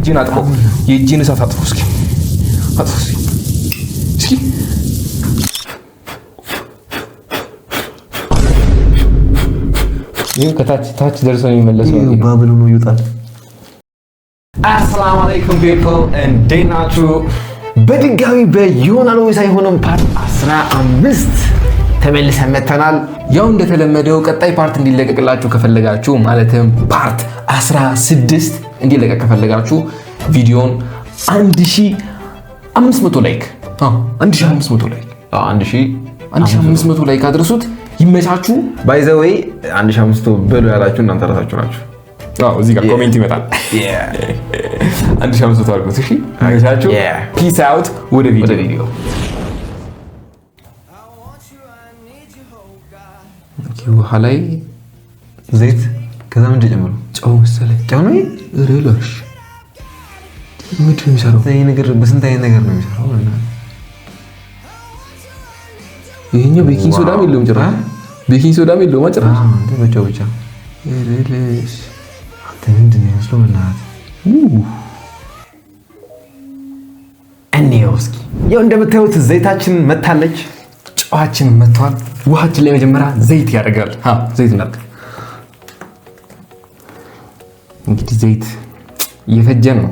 እጅን አጥፎ የእጅን እሳት አጥፎ እስኪ ይሄ ከታች ደርሶ የሚመለሰው ባብሉ ነው ይውጣል። አሰላሙ አለይኩም ፒፕል እንዴት ናችሁ? በድጋሚ በይሆናል ወይስ አይሆንም ፓርት 15 ተመልሰን መተናል። ያው እንደተለመደው ቀጣይ ፓርት እንዲለቀቅላችሁ ከፈለጋችሁ ማለትም ፓርት 16 እንዲለቀቅ ከፈለጋችሁ ቪዲዮን 1500 ላይክ 1500 ላይክ 1500 ላይክ አድርሱት። ይመቻችሁ። ባይ ዘ ዌይ 1500 በሉ ያላችሁ እናንተ ራሳችሁ ናችሁ። እዚህ ጋር ኮሜንት ይመጣል። 1500 አድርጉት። እሺ ይመቻችሁ። ፒስ አውት። ወደ ቪዲዮ ውሃ ላይ ዘይት ከዛ ምን ተጨምሩ? ጨው መሰለኝ። ጨው ነው ሪላሽ ምንድን ነው የሚሰራው? ነገር በስንት አይነት ነገር ነው የሚሰራው? ይሄኛው ቤኪንግ ሶዳም የለውም ጭራሽ። ቤኪንግ ሶዳም የለውም ጭራሽ። አንተ በጨው ብቻ ሪላሽ አንተ ምንድን ነው የሚመስለው? እንየው እስኪ። ያው እንደምታዩት ዘይታችን መታለች፣ ጨዋችን መጥቷል። ውሃችን ላይ መጀመሪያ ዘይት ያደርጋል። ዘይት እናድርግ እንግዲህ። ዘይት እየፈጀን ነው።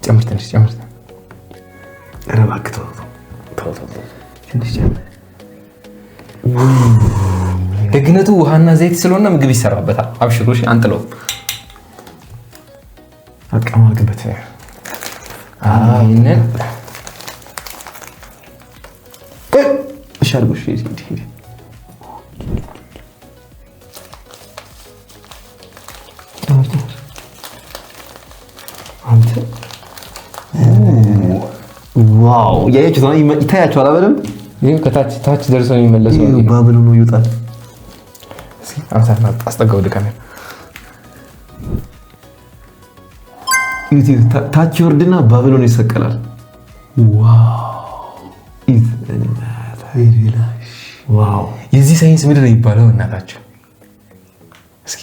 ጨምር ትንሽ ጨምር። ኧረ እባክህ ተው ትንሽ ጨምር። ደግነቱ ውሃና ዘይት ስለሆነ ምግብ ይሰራበታል። አብሽሮ እሺ፣ አንጥለው አቀማልክበት። ይሄንን ሻርጎሽ አንተ ዋው! ያያችሁት ነው፣ ይታያችኋል አይደል? ይሄ ከታች ደርሶ የሚመለሰው ባብሉ ነው ይውጣል። እስኪ አስጠጋው ወደ ካሜራ። ታች ይወርድና ባብሎን ይሰቀላል። ዋው! የዚህ ሳይንስ ምንድን ነው የሚባለው? እናታችሁ እስኪ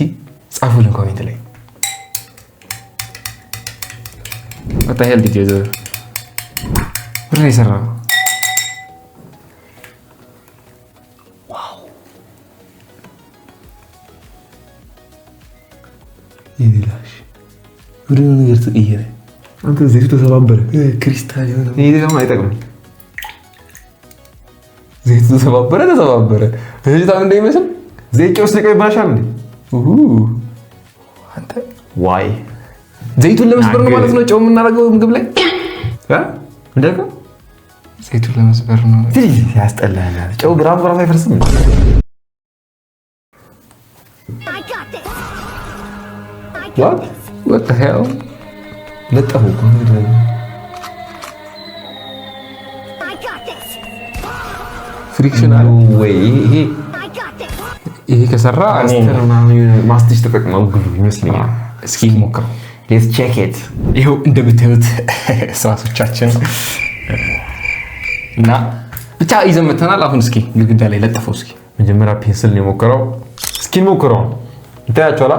ጻፉልን ኮሜንት ላይ። what the hell did you do? what did I say? ዋው! ይላሽ ወደ ነገር ተቀየረ። አንተ ዘይቱ ተሰባበረ። ክሪስታል የሆነ ይሄ ደግሞ አይጠቅምም። ዘይቱ ተሰባበረ። እዚህ ታም እንደሚመስል ዘይት ውስጥ ነው ይባሻል እንዴ? አንተ ዋይ! ዘይቱን ለመስበር ነው ማለት ነው ጨው የምናደርገው ምግብ ላይ እንደካ ዘይቱን ለመስበር ነው። ያስጠላል። ጨው ግራም አይፈርስም። what the hell ለጠፉ ፍሪክሽን አለ ወይ? ይሄ ከሰራ ማስቲሽ ተጠቅመው ግሉ ይመስለኛል። እስኪ ሞክረው። let's check it። ይሄው እንደምታዩት ስራሶቻችን እና ብቻ ይዘን መተናል። አሁን እስኪ ግድግዳ ላይ ለጠፈው። እስኪ መጀመሪያ ፔንስል ነው የሞከረው። እስኪ ሞክረው። ይታያችኋል።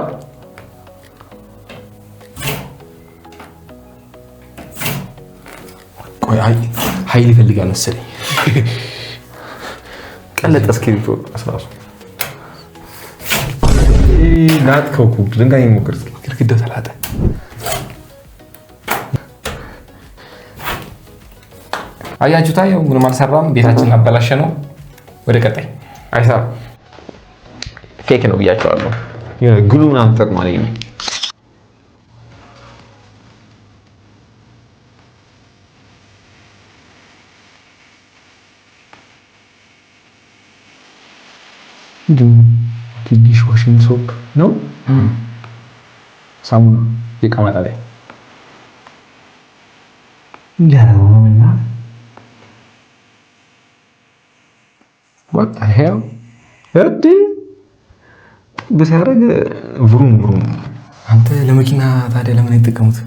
ቆይ ኃይል ይፈልጋል መሰለኝ። ቀለጠ እስክሪብቶ አስራሱ ናት ከኩ ድንጋይ ሞክር። እስኪ ግድግዳው ተላጠ። አያችሁታ? ያው ምንም አልሰራም። ቤታችንን አበላሸ ነው። ወደ ቀጣይ አይሰራም። ፌክ ነው ብያቸዋለሁ። ግሉ ምናምን ተጠቅሟል። ይሄ ትንሽ ዋሽንግ ሶፕ ነው ሳሙና የዕቃ ማጠቢያ እንጀራውና what the hell እዲ በሲያረግ ቭሩም አንተ ለመኪና ታዲያ ለምን አይጠቀሙት?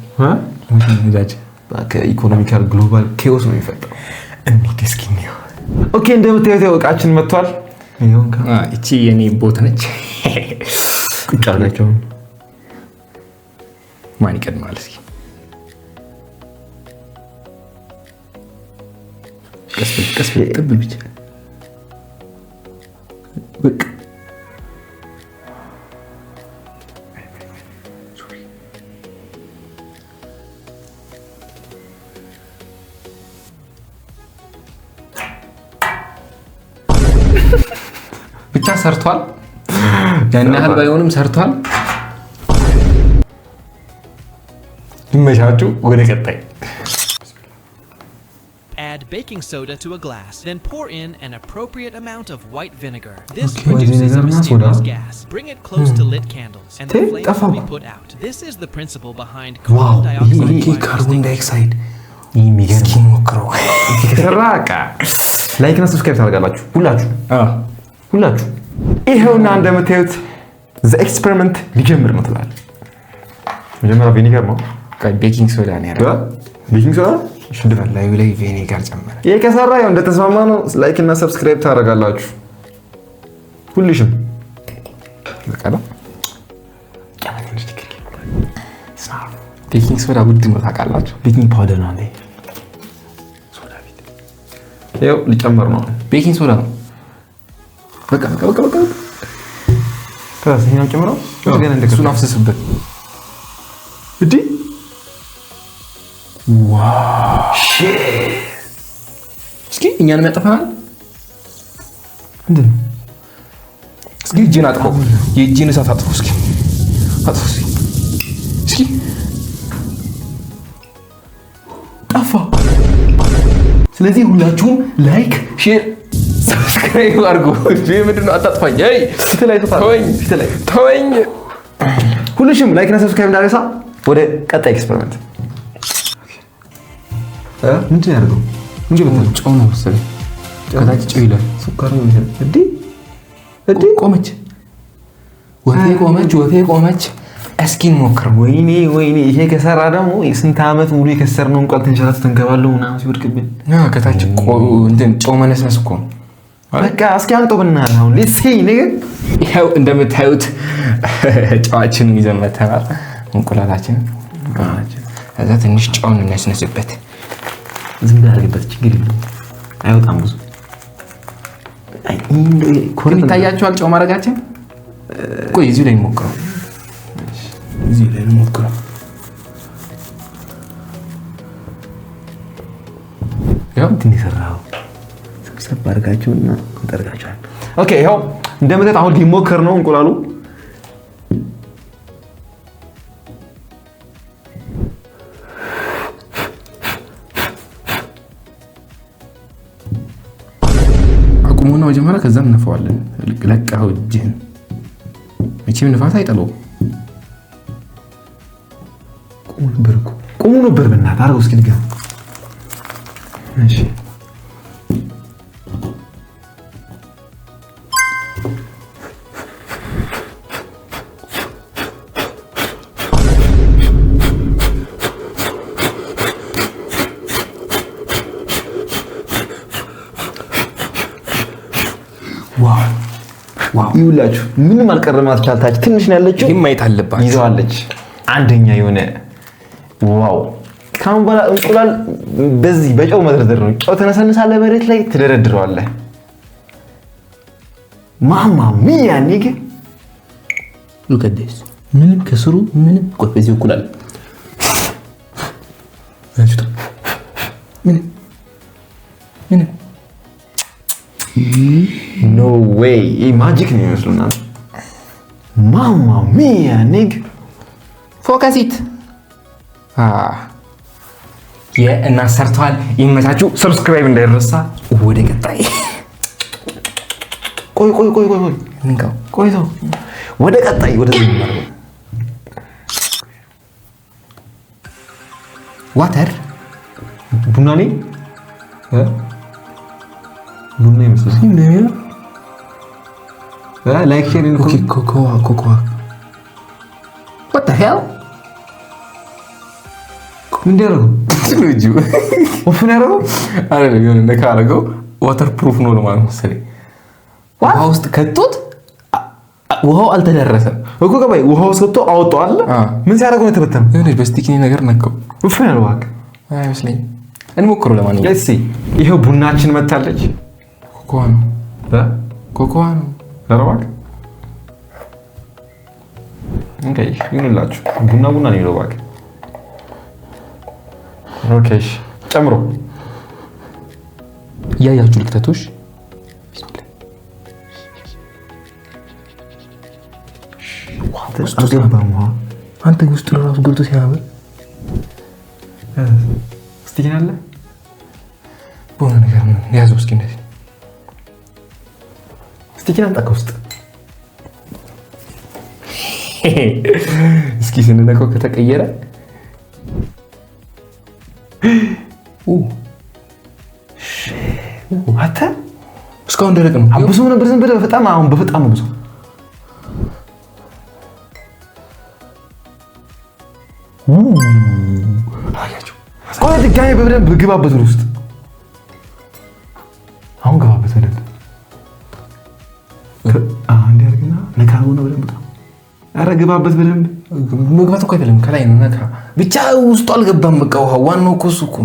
ለመኪና ነዳጅ ኢኮኖሚካል ግሎባል ኬኦስ ነው የሚፈጠረው። እንዴት እስኪ ነው። ኦኬ እንደምታዩት ዕቃችን መጥቷል። እቺ የኔ ቦት ነች። ቁጭ አድርጋቸው ማን ይቀድማል እስኪ ቀስ ጥብል ብቻ በቃ ብቻ ሰርቷል ያን ያህል ባይሆንም ሰርቷል ይመቻችሁ ወደ ቀጣይ Add baking soda to a glass, then pour in an appropriate amount of white vinegar. This produces a mysterious gas. Bring it close to lit candles, and the flames will be put out. This is the principle behind carbon dioxide. Skin ሞክረው ተራቃ ላይክ እና ሰብስክራይብ ታደርጋላችሁ ሁላችሁ ይሄውና እንደምታዩት ዘ ኤክስፐሪመንት ሊጀምር ነው ትላለህ። መጀመሪያ ቪኒገር ነው ቤኪንግ ሶዳ ነው ያለው ቤኪንግ ሶዳ ሽንድራ ላይ ቪኒገር ጨመረ። ይሄ ከሰራ ያው እንደተስማማ ነው። ላይክ እና ሰብስክራይብ ታደርጋላችሁ ሁልሽም በቃ ቤኪንግ ሶዳ ውድ ነው ታውቃላችሁ። ቤኪንግ ፓውደር ነው እንዴ? ሶዳ ቤት ይኸው ሊጨመር ነው። ቤኪንግ ሶዳ ነው በቃ ከዚህኛው ጨምረው ገና እሱን አፍስስበት እዲ ዋው እስኪ እኛንም ያጠፋናል እንዴ? እስኪ እጅን አጥፋው የእጅን እሳት አጥፋው እስኪ ጠፋ። ስለዚህ ሁላችሁም ላይክ ሼር ሰብስክራይብ አድርጉ። ምንድነው አታጥፋኝ ተወኝ ሁሉሽም ላይክ እና ሰብስክራይብ እንዳረሳ። ወደ ቀጣይ ኤክስፐሪመንት ምንድን ያደርገው ጨው ነው መሰለኝ ከታች ጨው ይላል ሱካር ነው እንዴ ቆመች ወቴ ቆመች እስኪ እንሞክረው። ወይኔ ይሄ ከሰራ ደግሞ የስንት ዓመት ሙሉ የከሰርነው እንቁላል ተንሸራተት እንገባለው ምናምን ሲወድቅብን ከታች እንትን ጨው መነስነስ እኮ ነው። በቃ እስኪ አንጦ ብናል አሁን ሌትስ ሲ ነገር ይሄው እንደምታዩት ጨዋችንን ይዘን መተናል። እንቁላላችን ከዛ ትንሽ ጨውን እናስነስበት። ዝም ብላርግበት ችግር የለም አይወጣም ብዙ ይታያችኋል ጨው ማድረጋችን። ቆይ እዚሁ ላይ እንሞክረው ያው እንትን ይሰራው ሰብሰብ አድርጋችሁና እንጠርጋችኋል። ኦኬ ይሄው እንደምታዩት አሁን ሊሞከር ነው እንቁላሉ። አቁሙና መጀመሪያ ከዛም እንነፋዋለን። ለቀው እጅህን መቼም ንፋት አይጠለውም። ቁሙ ነበር በእናትህ አድርገው እስኪ ንገር። እሺ ዋው ይውላችሁ ምንም አልቀረማት ቻልታች ትንሽ ነው ያለችው። ማየት አለባችሁ። ይዘዋለች አንደኛ የሆነ ዋው ካሁን በኋላ እንቁላል በዚህ በጨው መደርደር ነው። ጨው ተነሰንሳለ መሬት ላይ ትደረድረዋለህ። ማማ ሚያ ኒግ look at this ምንም ከስሩ ምንም ቆይ በዚህ እንቁላል አጭታ ምንም ኖ ዌይ ማጂክ ነው የሚመስሉና ማማ ሚያ ኒግ ፎከስ ኢት እና ሰርተዋል። ይመቻችሁ። ሰብስክራይብ እንዳይረሳ። ወደ ቀጣይ ቆይ እንካው ቆይቶ ወደ ቀጣይ ወደ ዘመር ዋተር ቡናኔ ቡና ይመስላል። ላይክ ሼር ኮኮ what the hell ምንድን ያደረገው ልጁ ወፍን ያደረገው አይደለም የሆነ ነካ አደረገው። ዋተር ፕሩፍ ነው ለማለት መሰለኝ። ውሃ ውስጥ ከቶት ውሃው አልተደረሰም እኮ ገባኝ። ውሃው ሰጥቶ አወጣው አይደል? ምን ሲያደርገው ነው የተበተነው? የሆነ በስቲኪኒ ነገር ነካው። ውፍን አልዋክ አይመስለኝም። እንሞክረው ለማንኛውም። እሺ ይሄው ቡናችን መታለች። ኮኮዋ ነው ኮኮዋ ነው። ለራዋክ ኦኬ ይሁንላችሁ። ቡና ነው የሚለው እባክህ። ኦኬ ጨምሮ ያያችሁ ልክተቶሽ አንተ ውስጡ ራሱ ገብቶ ሲያምር ስቲኪን አለ በሆነ ነገር ነው ያዘው። እስኪ እንደዚህ ስቲኪን አምጣ ከውስጥ እስኪ ስንነካው ከተቀየረ አታ እስካሁን ደረቅ ነው። አብሶ ነበር ዝም ብለህ በጣም አሁን በጣም ብዙ አያችሁ። ቆይ ድጋሜ በደንብ ግባበት ውስጥ አሁን ገባበት በደንብ አንዴ አድርግና ነካ ነው በደንብ ኧረ ግባበት በደንብ መግባት እኮ አይደለም ከላይ ነው ነካ ብቻ ውስጡ አልገባም። በቃ ውሃው ዋናው እኮ እሱ እኮ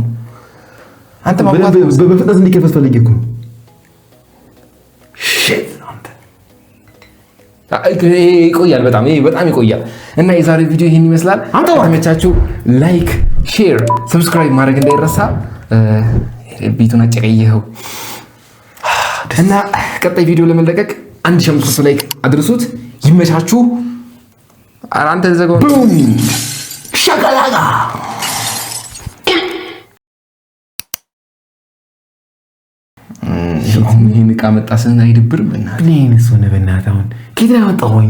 አንተ ማግባት በፍጥነት እንዲከፈት ፈልጌ እኮ ሺት አንተ ይቆያል። በጣም ይቆያል። እና የዛሬው ቪዲዮ ይሄን ይመስላል። ከተመቻችሁ ላይክ፣ ሼር፣ ሰብስክራይብ ማድረግ እንዳይረሳ። ቤቱን አጨቀየኸው እና ቀጣይ ቪዲዮ ለመለቀቅ 1500 ላይክ አድርሱት። ይመቻችሁ። አንተ ዘጋው ሻጋላጋ ይሄን ዕቃ መጣ ስንት አይደብርም? በእናትህ እኔ እሱ ነው በእናትህ አሁን ከየት ነው ያመጣኸኝ?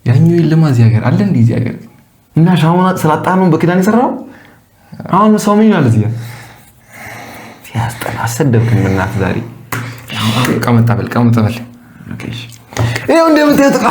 ያኛው የለም እዚህ ሀገር አለ እንዴ? እዚህ ሀገር እና ሻውና ስላጣ ነው በክዳን የሰራው። አሁን ሰው ምን ይላል እዚህ ያስጠላ። አሰደብከኝ በእናትህ ዛሬ። ዕቃ መጣ በል። ኦኬ ይሄው እንደምትጠቃ